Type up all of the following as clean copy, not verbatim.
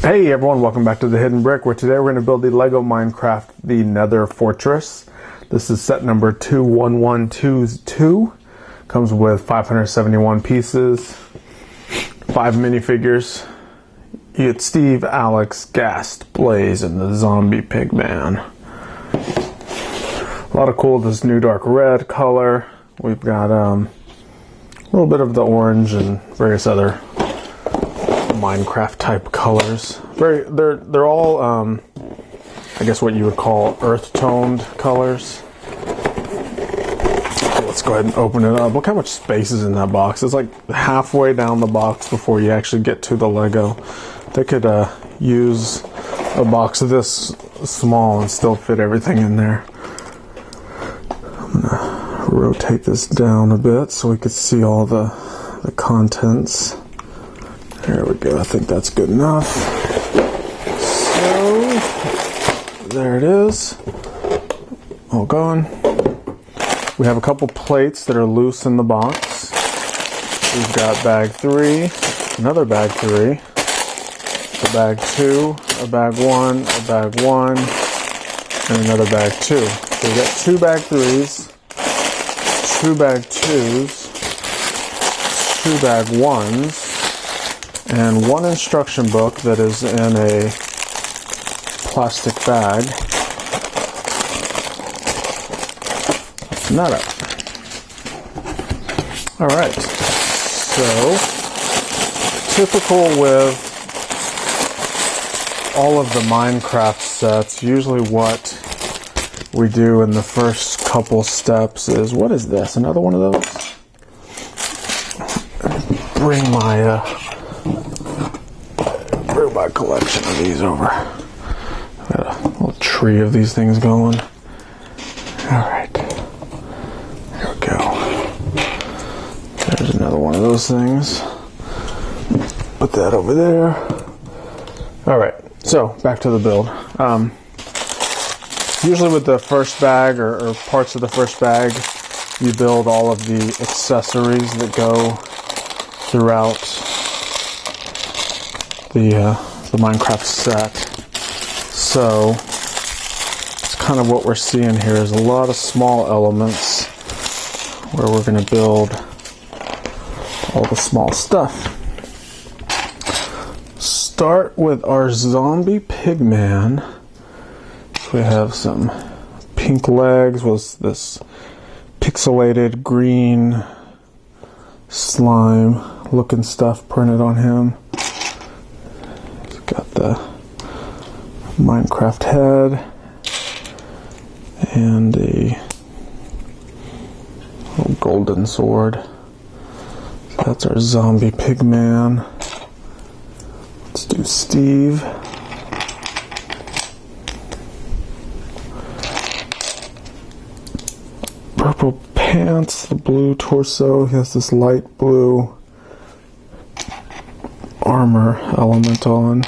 Hey everyone, welcome back to the Hidden Brick, where today we're going to build the Lego Minecraft The Nether Fortress. This is set number 21122. Comes with 571 pieces, 5 minifigures. You get Steve, Alex, Ghast, Blaze, and the Zombie Pigman. A lot of cool, this new dark red color. We've got a little bit of the orange and various other Minecraft type colors. They're all I guess what you would call earth toned colors. Let's go ahead and open it up. Look how much space is in that box. It's like halfway down the box before you actually get to the Lego. They could use a box this small and still fit everything in there. I'm gonna rotate this down a bit so we could see all the contents. There we go, I think that's good enough. So, there it is. All gone. We have a couple plates that are loose in the box. We've got bag 3, another bag 3, a bag 2, a bag 1, a bag 1, and another bag 2. So we've got 2 bag 3s, 2 bag 2s, 2 bag 1s, and 1 instruction book that is in a plastic bag. Open that up. Alright, so typical with all of the Minecraft sets, usually what we do in the first couple steps is, what is this? Another one of those? Bring my collection of these over. Got a little tree of these things going. Alright. There we go. There's another one of those things. Put that over there. Alright, so back to the build. Usually with the first bag or parts of the first bag, you build all of the accessories that go throughout the Minecraft set. So it's kind of what we're seeing here is a lot of small elements where we're going to build all the small stuff. Start with our zombie pigman. We have some pink legs with this pixelated green slime looking stuff printed on him. Got the Minecraft head and a little golden sword. So that's our zombie pigman. Let's do Steve. Purple pants, the blue torso. He has this light blue armor element on.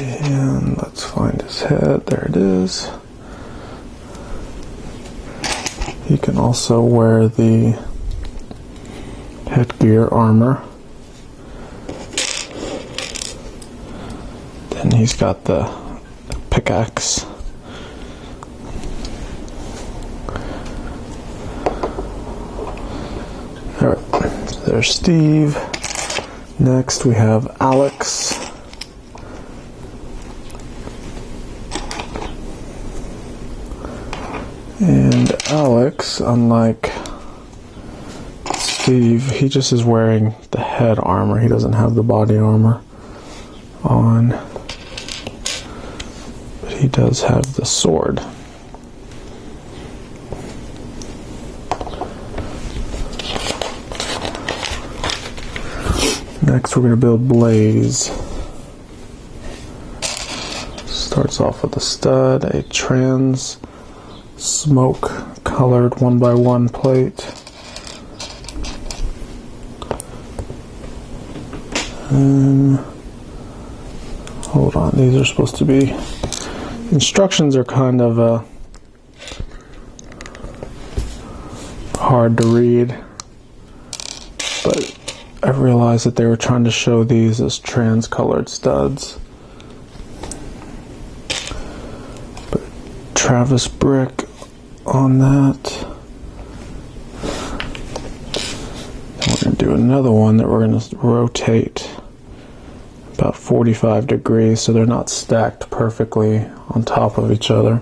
And let's find his head. There it is. He can also wear the headgear armor. Then he's got the pickaxe. Alright, so there's Steve. Next we have Alex. And Alex, unlike Steve, he just is wearing the head armor. He doesn't have the body armor on. But he does have the sword. Next we're going to build Blaze. Starts off with a stud, a trans smoke colored 1x1 plate. Hold on, these are supposed to be, instructions are kind of hard to read, but I realized that they were trying to show these as trans-colored studs. But Travis brick on that. And we're going to do another one that we're going to rotate about 45 degrees so they're not stacked perfectly on top of each other.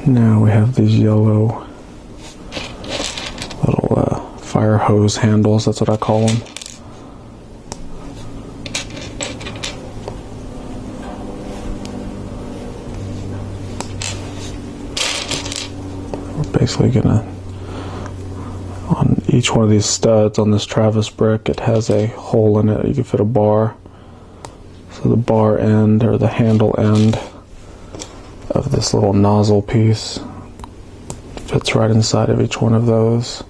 Now we have these yellow little fire hose handles, that's what I call them. We're basically gonna, on each one of these studs on this Travis brick, it has a hole in it. You can fit a bar. So the bar end, or the handle end of this little nozzle piece, fits right inside of each one of those.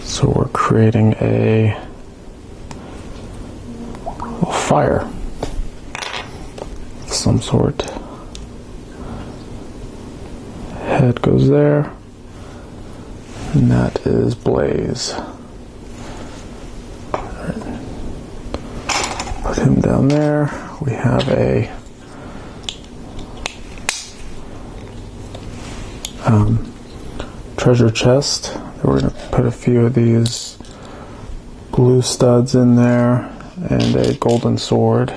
So we're creating a fire of some sort. Head goes there, and that is Blaze. Put him down there. We have a treasure chest. We're going to put a few of these blue studs in there and a golden sword.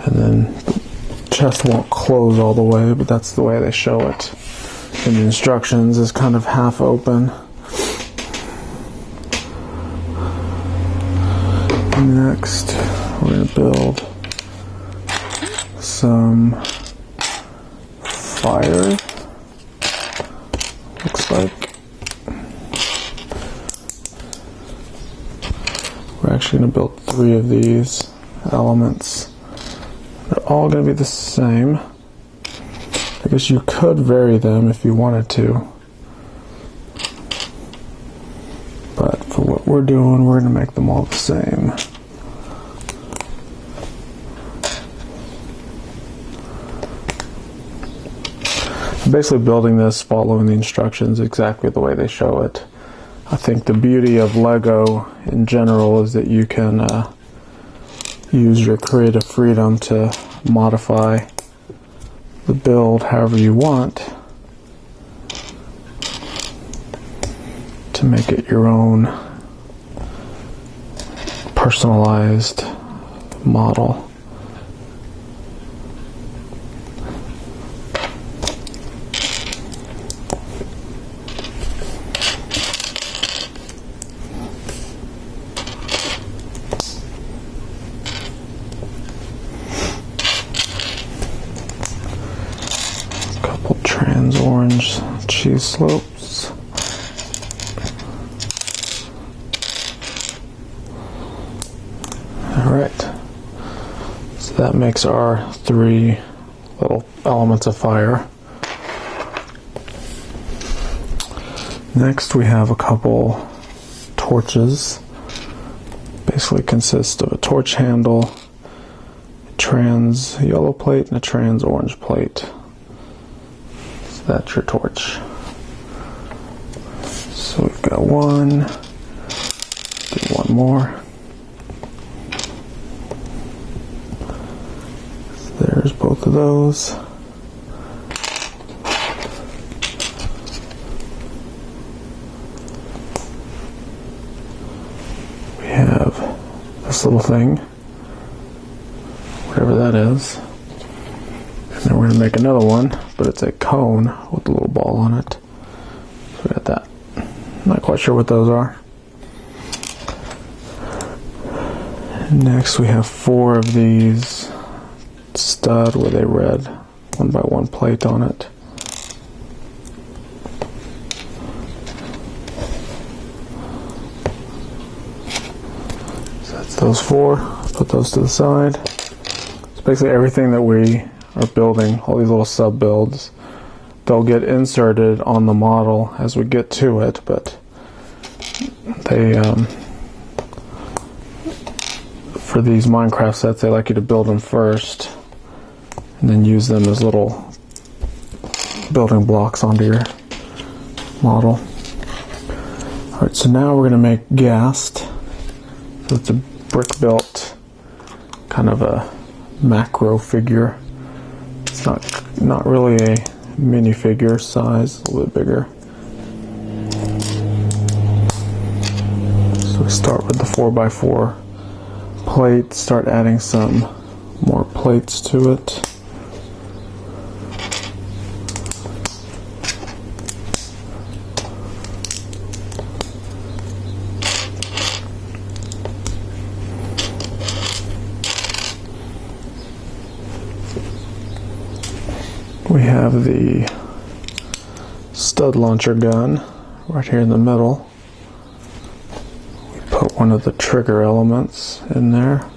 And then the chest won't close all the way, but that's the way they show it in the instructions, is kind of half open. Next, we're going to build some fire. Looks like we're actually going to build 3 of these elements. They're all going to be the same. I guess you could vary them if you wanted to. But for what we're doing, we're going to make them all the same. I'm basically building this following the instructions exactly the way they show it. I think the beauty of Lego in general is that you can use your creative freedom to modify the build however you want to make it your own personalized model. Couple trans orange cheese slopes. Alright, so that makes our 3 little elements of fire. Next we have a couple torches. Basically consist of a torch handle, a trans yellow plate, and a trans orange plate. So that's your torch. So we've got one, do one more. There's both of those. We have this little thing, whatever that is. And then we're going to make another one, but it's a cone with a little ball on it. So we got that. Not quite sure what those are. Next we have 4 of these stud with a red 1x1 plate on it. So that's those 4. Put those to the side. So basically everything that we are building, all these little sub builds, they'll get inserted on the model as we get to it, but they for these Minecraft sets, they like you to build them first and then use them as little building blocks onto your model. Alright, so now we're going to make Ghast. So it's a brick-built kind of a macro figure. It's not really a minifigure size, a little bit bigger. So we start with the 4x4 plate, start adding some more plates to it. We have the stud launcher gun right here in the middle. We put one of the trigger elements in there.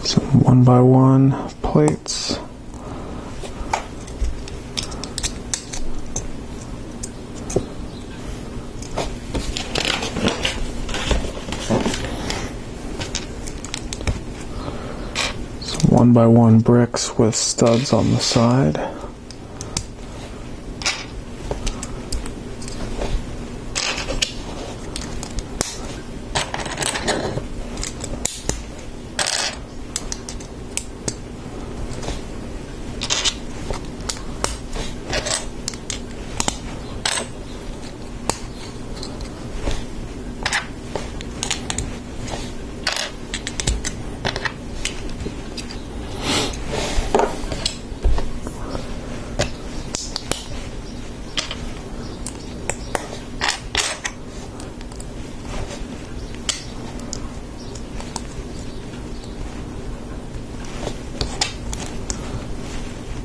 Some 1x1 plates. Some 1x1 bricks with studs on the side.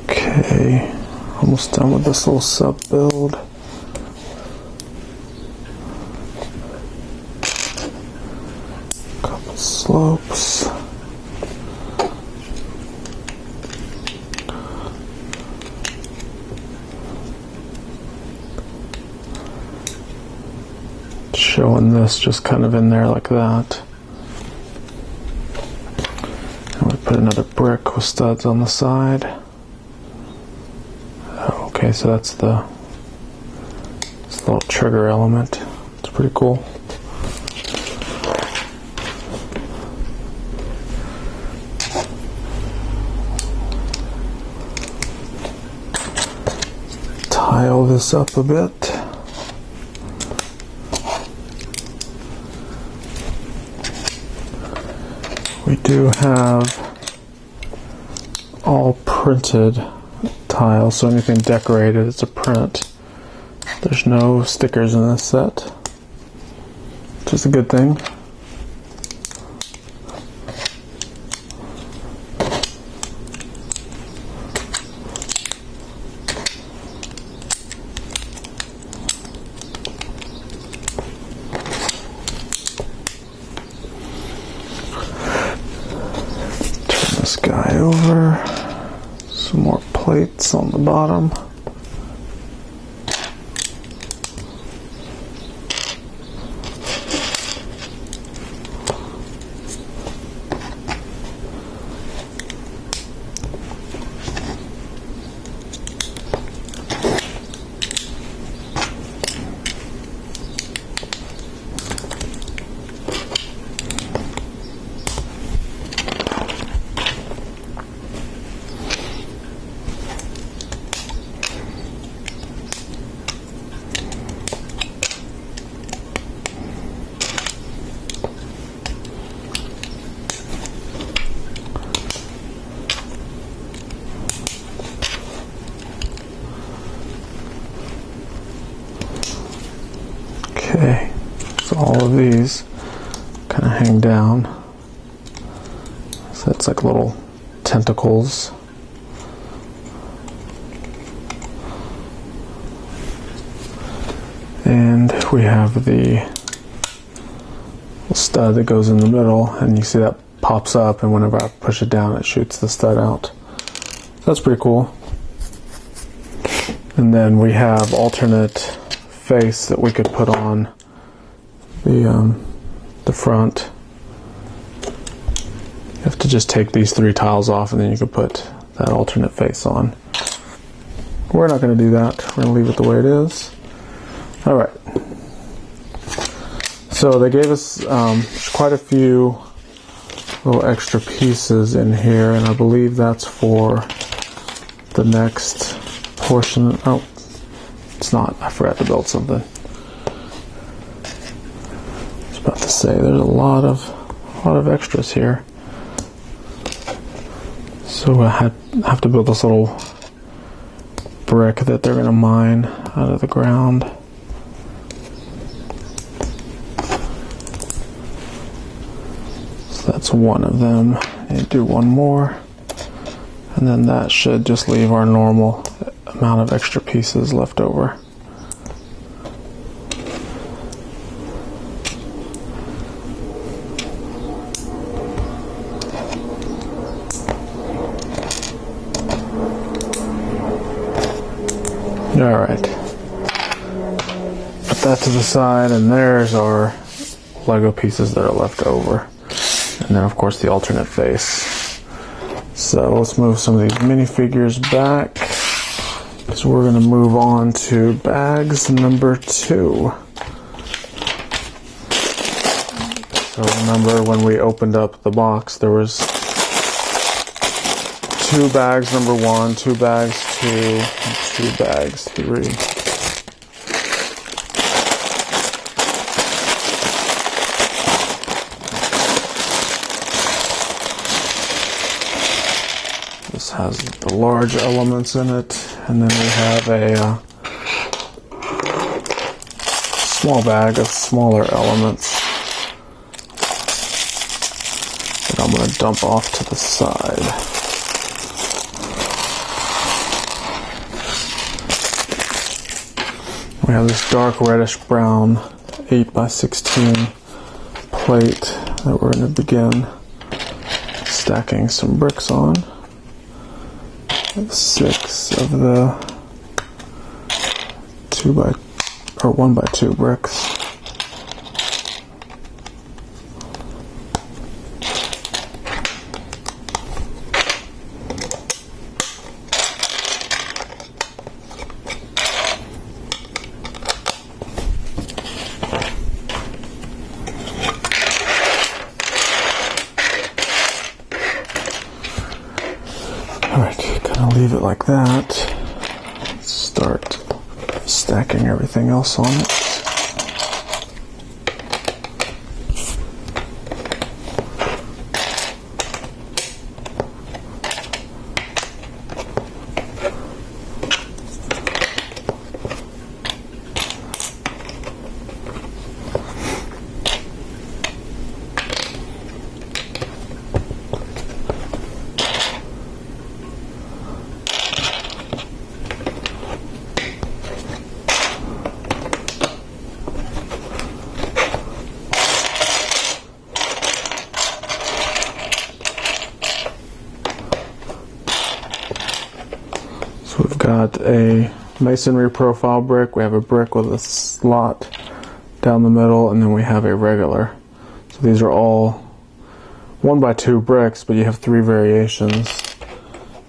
Okay, almost done with this little sub build. Couple slopes. Showing this just kind of in there like that. And we put another brick with studs on the side. Okay, so that's the little trigger element. It's pretty cool. Tile this up a bit. We do have all printed tile, so anything decorated, it's a print. There's no stickers in this set, which is a good thing. Turn this guy over. Some more plates on the bottom. Okay, so all of these kind of hang down. So it's like little tentacles. And we have the stud that goes in the middle, and you see that pops up, and whenever I push it down, it shoots the stud out. That's pretty cool. And then we have alternate face that we could put on the front. You have to just take these 3 tiles off, and then you can put that alternate face on. We're not going to do that. We're going to leave it the way it is. Alright. So they gave us quite a few little extra pieces in here, and I believe that's for the next portion. Oh, it's not. I forgot to build something. I was about to say there's a lot of extras here. So I have to build this little brick that they're going to mine out of the ground. So that's one of them. I need to do one more. And then that should just leave our normal amount of extra pieces left over. Alright, put that to the side, and there's our Lego pieces that are left over. And then of course the alternate face. So let's move some of these minifigures back, because we're going to move on to bags number 2. So remember when we opened up the box, there was 2 bags number 1, 2 bags 2, and 2 bags 3. This has the large elements in it, and then we have a small bag of smaller elements that I'm going to dump off to the side. We have this dark reddish brown 8x16 plate that we're going to begin stacking some bricks on. 6 of the 1x2 bricks. Alright, kind of leave it like that. Start stacking everything else on it. So we've got a masonry profile brick, we have a brick with a slot down the middle, and then we have a regular. So these are all 1x2 bricks, but you have 3 variations.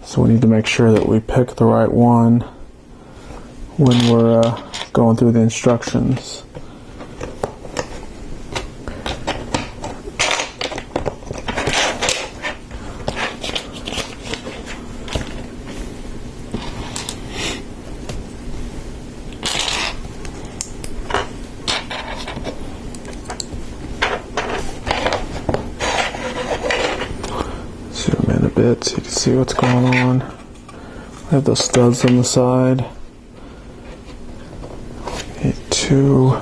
So we need to make sure that we pick the right one when we're going through the instructions. Zoom in a bit so you can see what's going on. I have those studs on the side. Need 2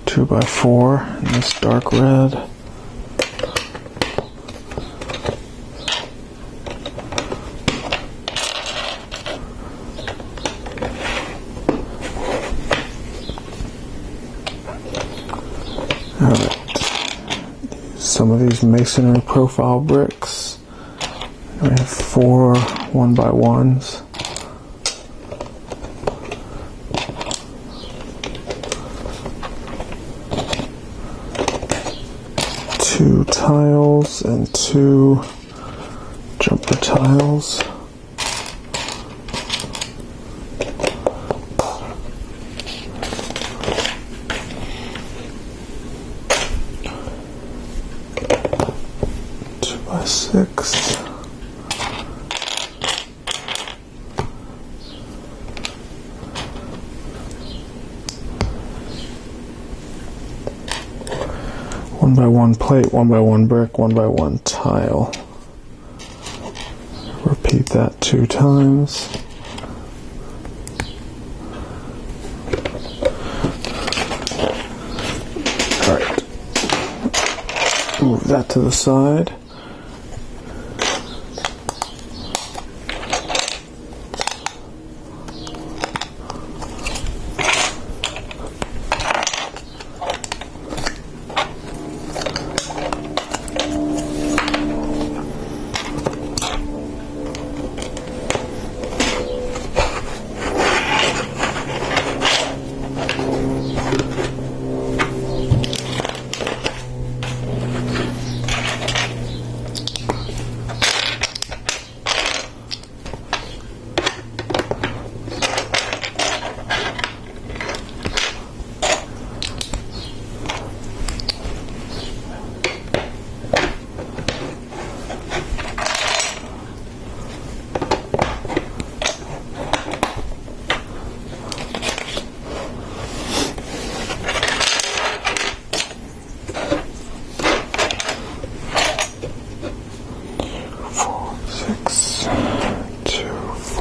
2x4 in this dark red. Alright, some of these masonry profile bricks. We have 4 1x1s. 2 tiles and 2 jumper tiles. Six. One by one plate, 1x1 brick, 1x1 tile. Repeat that 2 times. Alright. Move that to the side.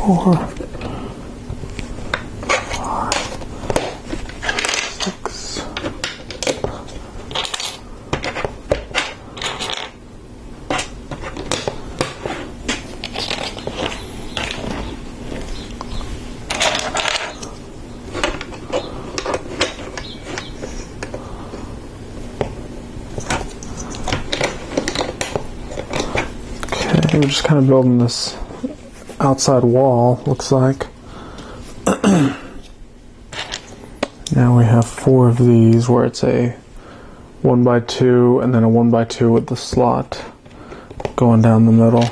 Four, 5, 6. Okay, we're just kind of building this outside wall, looks like. Now we have 4 of these where it's a 1x2 and then a 1x2 with the slot going down the middle.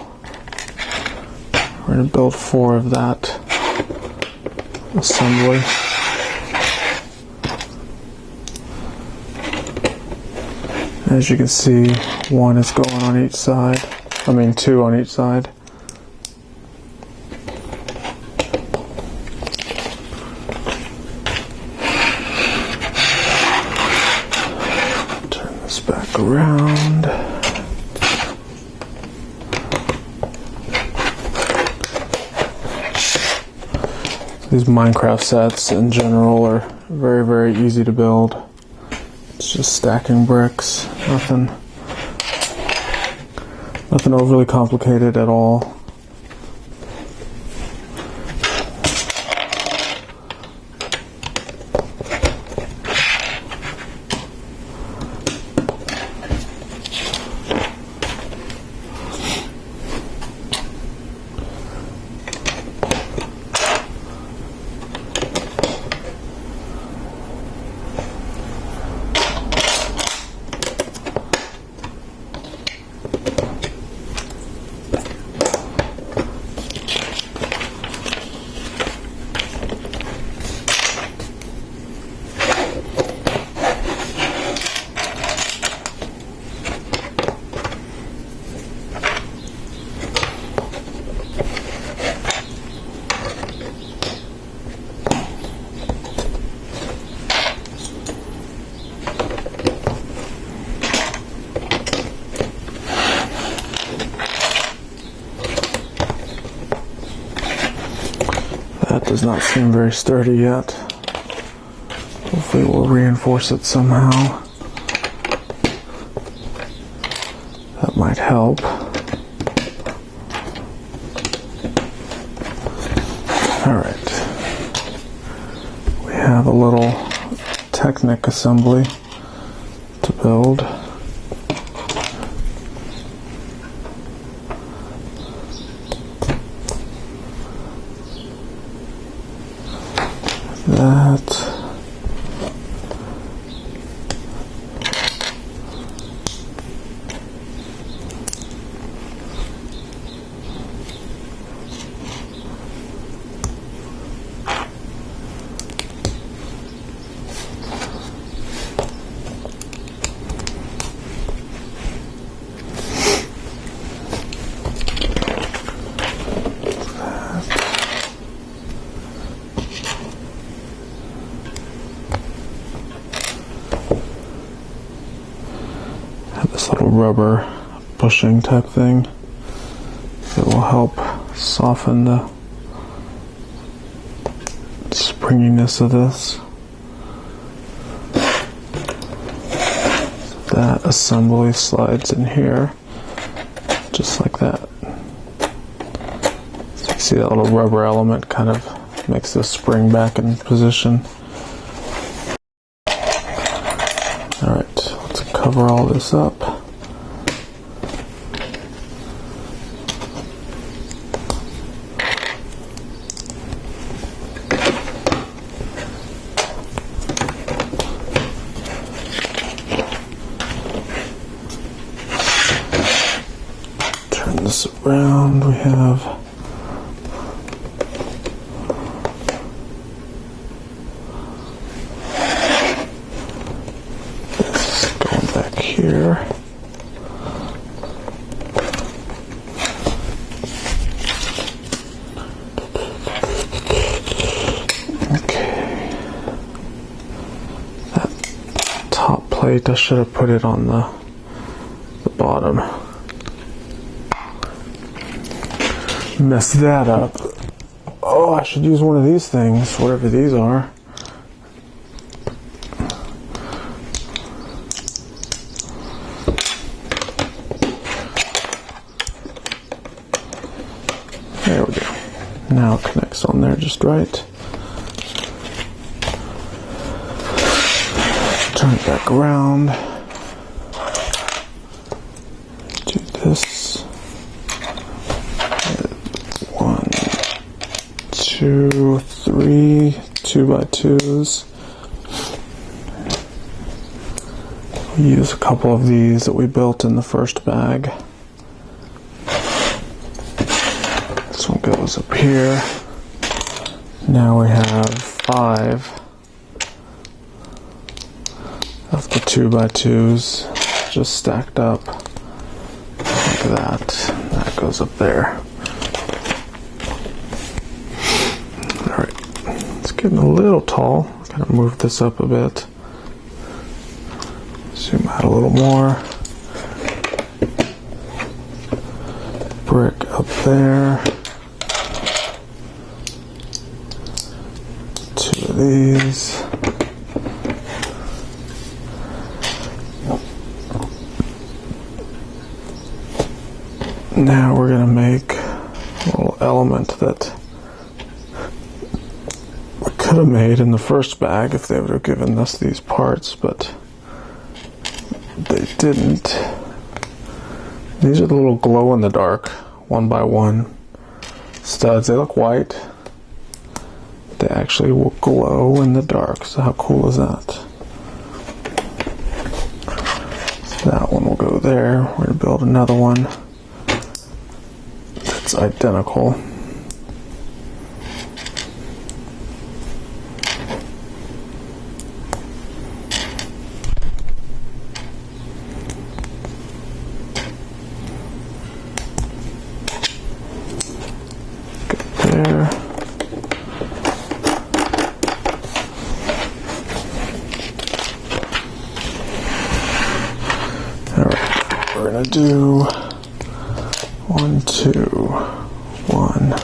We're going to build 4 of that assembly. As you can see, 1 is going on each side. 2 on each side. Back around. These Minecraft sets in general are very, very easy to build. It's just stacking bricks, nothing overly complicated at all. That does not seem very sturdy yet. Hopefully we'll reinforce it somehow. That might help. Alright. We have a little Technic assembly to build. that. This little rubber bushing type thing that will help soften the springiness of this. So that assembly slides in here just like that. So you see that little rubber element kind of makes this spring back in position. Alright, let's cover all this up. Turn this around, we have here. Okay. That top plate, I should have put it on the bottom. Messed that up. Oh, I should use one of these things, whatever these are. There we go. Now it connects on there just right. Turn it back around. Do this. 1, 2, 3 2x2s. We use a couple of these that we built in the first bag. This one goes up here. Now we have 5 of the 2x2s just stacked up like that. That goes up there. Alright, it's getting a little tall. Kind of move this up a bit. Zoom out a little more. Brick up there. 2 of these. Now we're going to make a little element that we could have made in the first bag if they would have given us these parts, but they didn't. These are the little glow-in-the-dark 1x1 studs. They look white. They actually will glow in the dark, so how cool is that? So that one will go there. We're going to build another one that's identical. There. Alright, we're gonna do 1, 2, 1.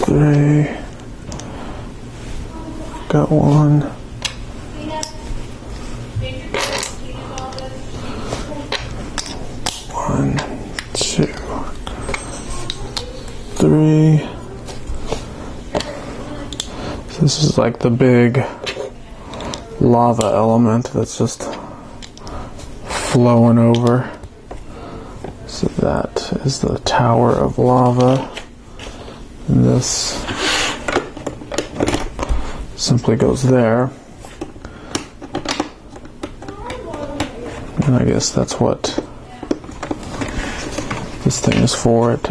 3. Got 1. 1, 2, 3. So this is like the big lava element that's just flowing over. So that is the tower of lava. And this simply goes there. And I guess that's what this thing is for. It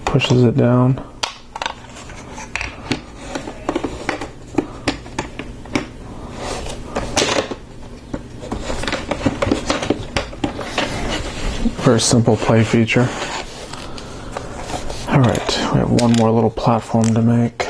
pushes it down. Very simple play feature. Alright, we have one more little platform to make.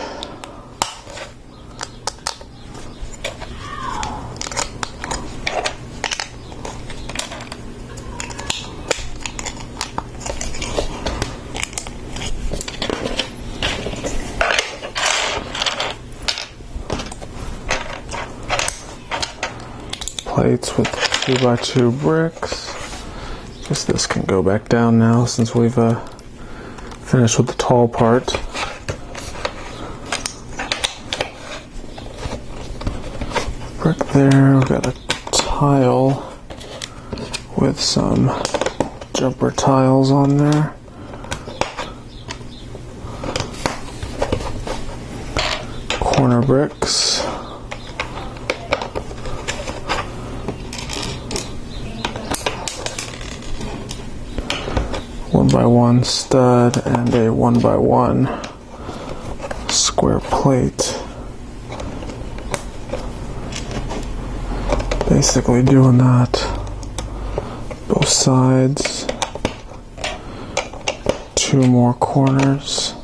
Plates with 2x2 bricks. Guess this can go back down now since we've finished with the tall part. Brick there, we've got a tile with some jumper tiles on there. Corner bricks. One by one stud and a 1x1 square plate. Basically doing that both sides. 2 more corners.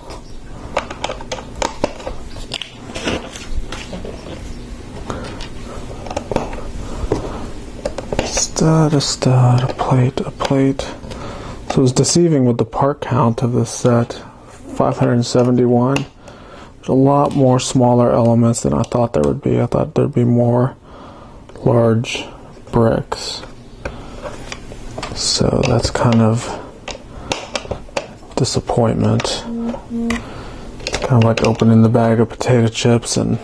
Stud, a stud, a plate, a plate. So it was deceiving with the part count of this set, 571. There's a lot more smaller elements than I thought there would be. I thought there'd be more large bricks. So that's kind of disappointment. It's kind of like opening the bag of potato chips and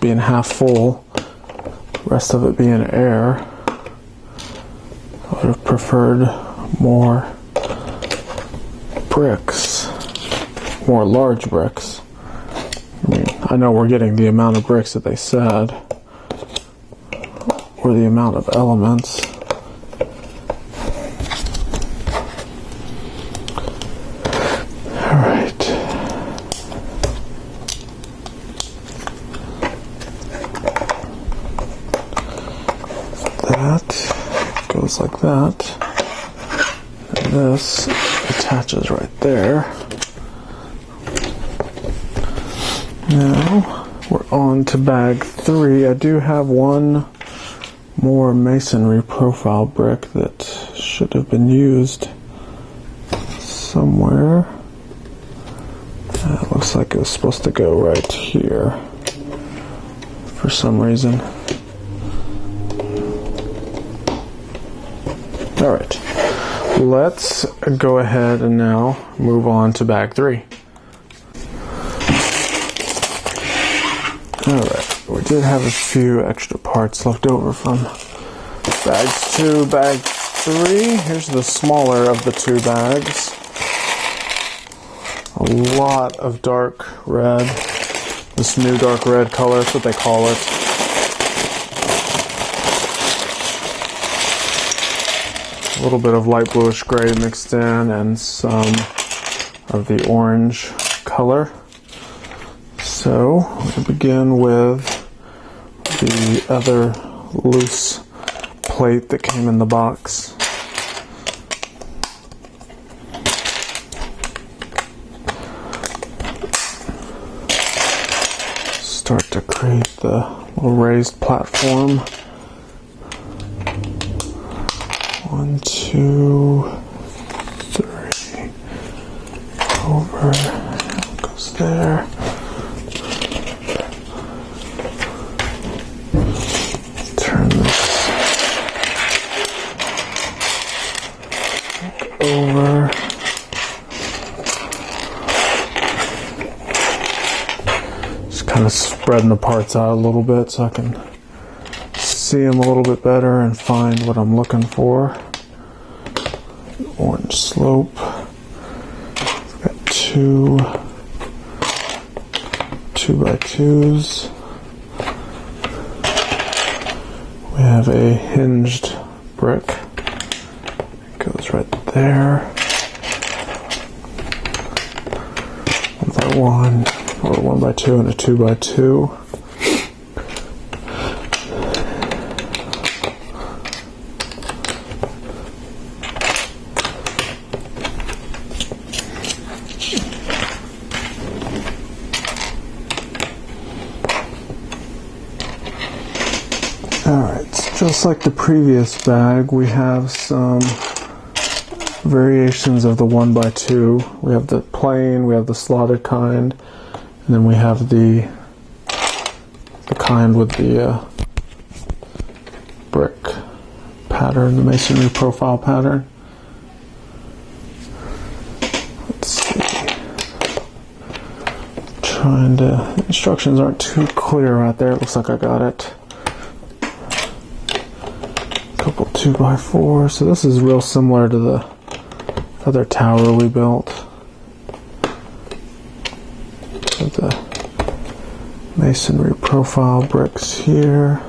being half full, the rest of it being air. I would have preferred more bricks, more large bricks. I mean, I know we're getting the amount of bricks that they said, or the amount of elements. Alright. That goes like that. And this attaches right there. Now we're on to bag 3. I do have one more masonry profile brick that should have been used somewhere. It looks like it was supposed to go right here for some reason. Alright. Let's go ahead and now move on to bag 3. Alright, we did have a few extra parts left over from bags 2, bag 3. Here's the smaller of the 2 bags. A lot of dark red. This new dark red color, that's what they call it. A little bit of light bluish gray mixed in and some of the orange color. So we'll begin with the other loose plate that came in the box. Start to create the little raised platform. 1, 2, 3, over, goes there. Turn this back over. Just kind of spreading the parts out a little bit so I can see see them a little bit better and find what I'm looking for. Orange slope. We've got two 2x2s. We have a hinged brick. It goes right there. 1x1, or 1x2 and a 2x2. Alright, just like the previous bag, we have some variations of the 1x2. We have the plain, we have the slotted kind, and then we have the kind with the brick pattern, the masonry profile pattern. Let's see. The instructions aren't too clear right there. It looks like I got it. Couple 2x4. So this is real similar to the other tower we built. With the masonry profile bricks here.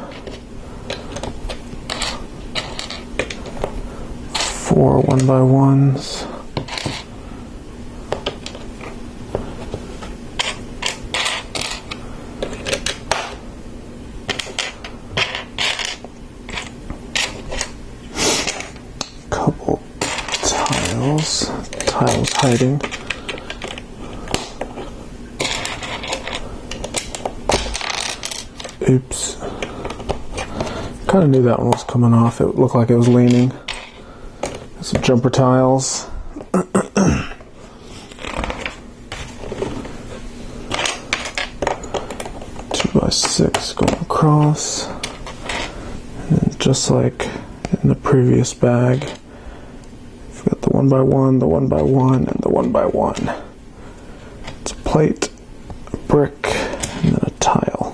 4 1x1s. Couple tiles hiding. Oops. Kind of knew that one was coming off. It looked like it was leaning. Some jumper tiles. 2x6 going across. And then just like in the previous bag, we've got the 1x1, the 1x1, and the 1x1. It's a plate, a brick, and then a tile.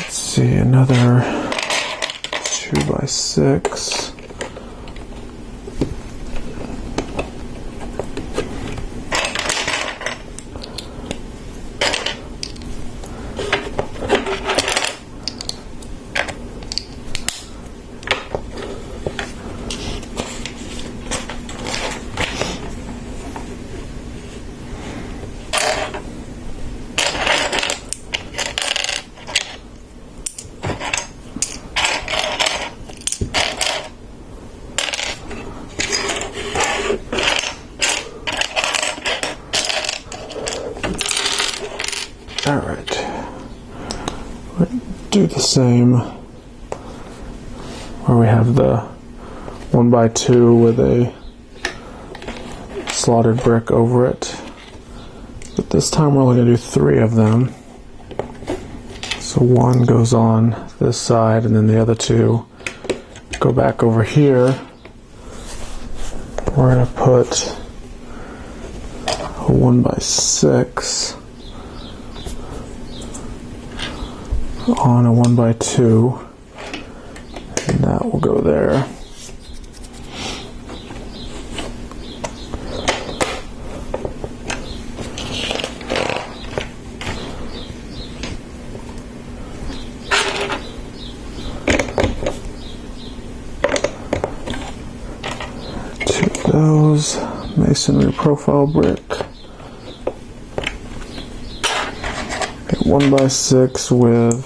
See, another 2x6. Alright, we'll do the same where we have the 1x2 with a slotted brick over it, but this time we're only going to do 3 of them. So one goes on this side and then the other 2 go back over here. We're going to put a 1x6 on a 1x2, and that will go there. Two of those, masonry profile brick. 1x6 with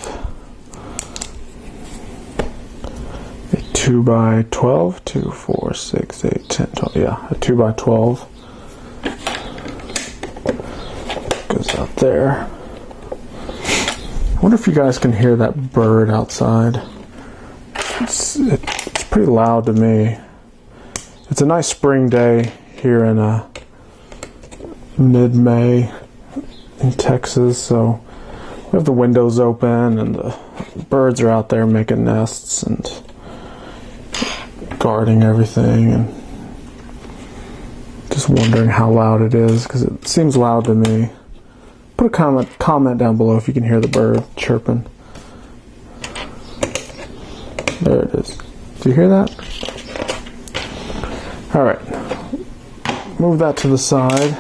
a 2x12, 2, 4, 6, 8, 10, 12, yeah, a 2x12 goes out there. I wonder if you guys can hear that bird outside. It's pretty loud to me. It's a nice spring day here in mid-May in Texas, so we have the windows open and the birds are out there making nests and guarding everything, and just wondering how loud it is because it seems loud to me. Put a comment down below if you can hear the bird chirping. There it is. Do you hear that? Alright. Move that to the side.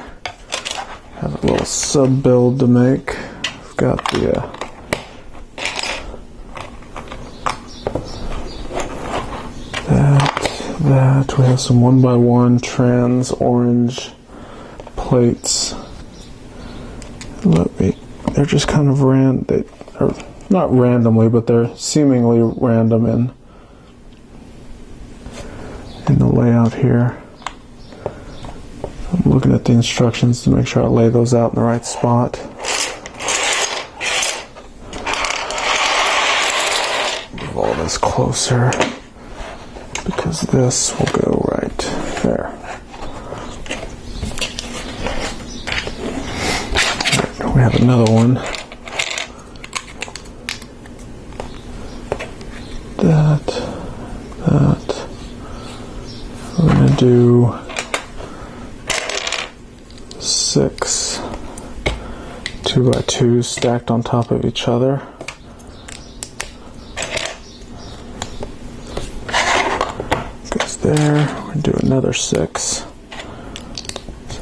Have a little sub build to make. I've got the that. We have some 1x1 trans orange plates. They're just kind of not randomly, but they're seemingly random in the layout here. I'm looking at the instructions to make sure I lay those out in the right spot. Move all this closer, because this will go right there. We have another one. That. We're going to do 6 2x2s stacked on top of each other. Goes there. We're going to do another 6. So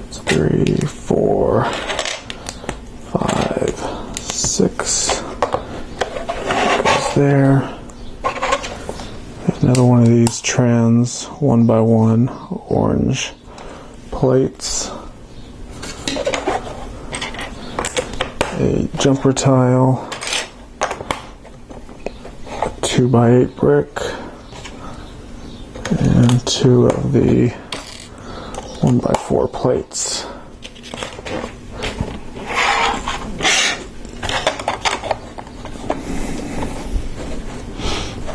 it's 3, 4, 5, 6. Goes there. Another one of these trans 1x1 orange plates. A jumper tile. A 2x8 brick. And 2 of the 1x4 plates.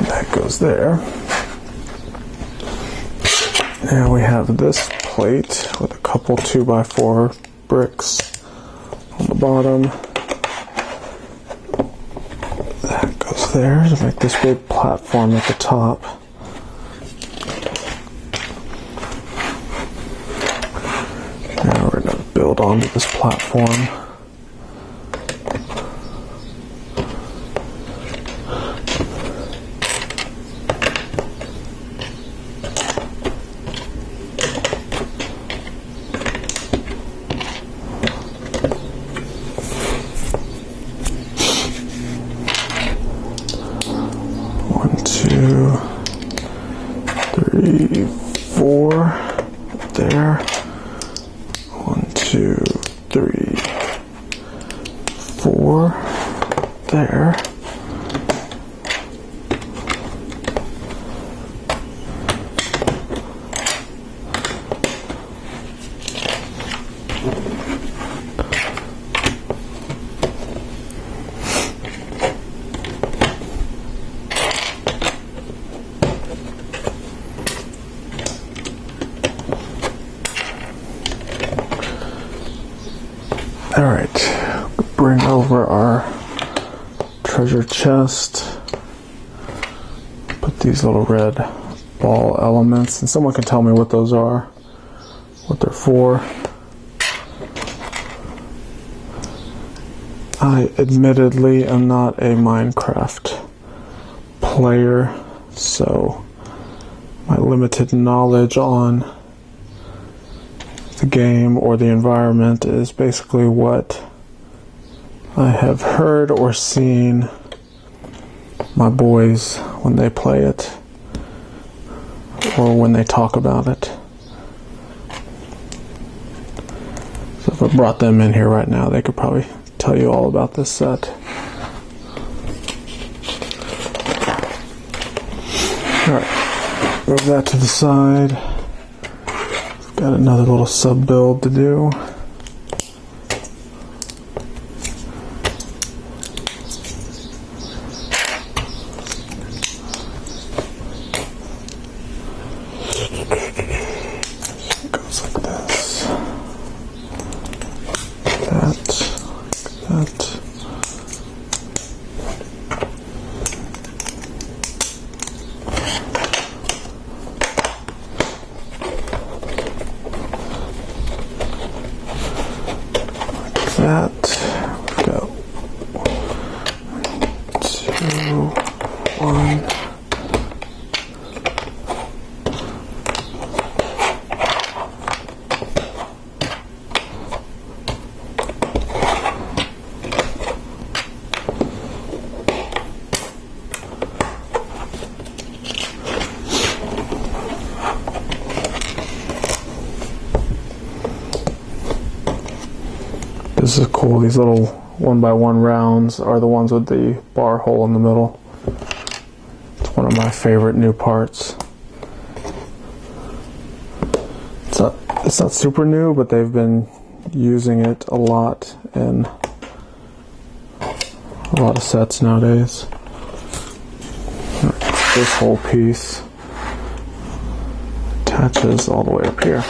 That goes there. Now we have this plate with a couple 2x4 bricks on the bottom. That goes there to make this big platform at the top. Now we're going to build onto this platform. There. 1, 2, 3, 4. There. Alright, bring over our treasure chest, put these little red ball elements, and someone can tell me what those are, what they're for. I admittedly am not a Minecraft player, so my limited knowledge on the game or the environment is basically what I have heard or seen my boys when they play it or when they talk about it. So if I brought them in here right now, they could probably tell you all about this set. Alright, move that to the side. Got another little sub build to do. It goes like this. That. 2, 1. This is cool. These little 1x1 rounds are the ones with the bar hole in the middle. It's one of my favorite new parts. It's not super new, but they've been using it a lot in a lot of sets nowadays. This whole piece attaches all the way up here.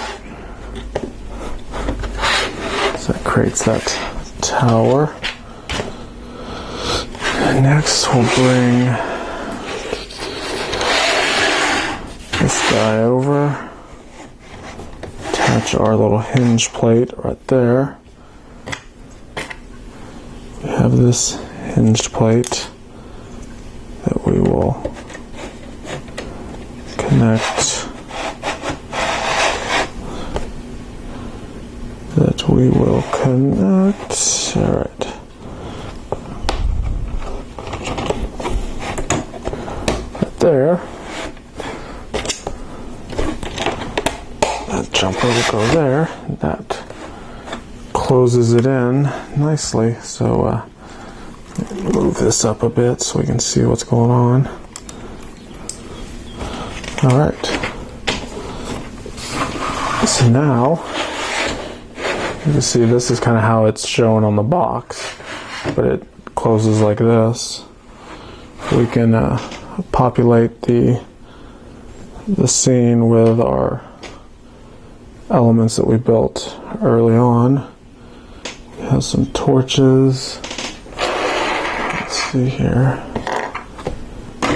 So that creates that tower. And next we'll bring this guy over. Attach our little hinge plate right there. We have this hinged plate that we will connect. Alright. Right there. That jumper will go there. That closes it in nicely. So move this up a bit so we can see what's going on. Alright. So now you can see this is kind of how it's shown on the box, but it closes like this. We can populate the scene with our elements that we built early on. We have some torches. Let's see here. We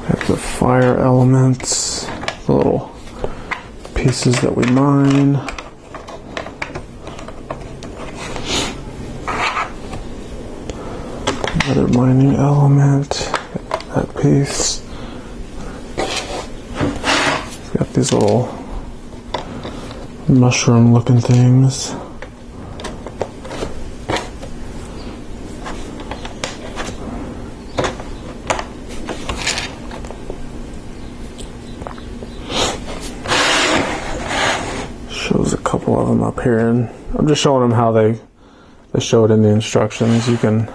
have the fire elements, the little pieces that we mine. Another mining element, that piece. We've got these little mushroom looking things. Shows a couple of them up here, and I'm just showing them how they show it in the instructions. You can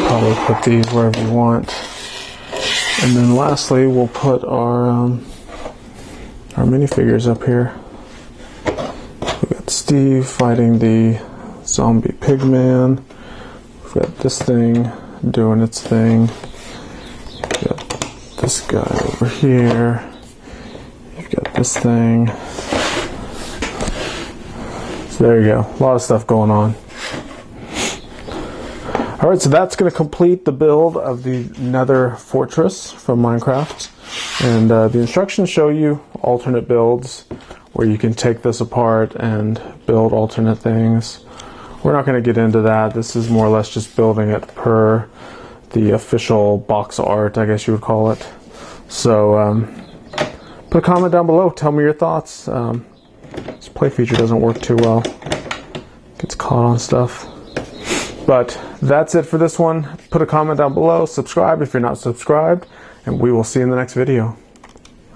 probably put these wherever you want. And then lastly, we'll put our minifigures up here. We've got Steve fighting the zombie pigman. We've got this thing doing its thing. We've got this guy over here. You've got this thing. So there you go. A lot of stuff going on. Alright, so that's going to complete the build of the Nether fortress from Minecraft. And the instructions show you alternate builds where you can take this apart and build alternate things. We're not going to get into that. This is more or less just building it per the official box art, I guess you would call it. So put a comment down below. Tell me your thoughts. This play feature doesn't work too well. Gets caught on stuff. But that's it for this one. Put a comment down below. Subscribe if you're not subscribed. And we will see you in the next video.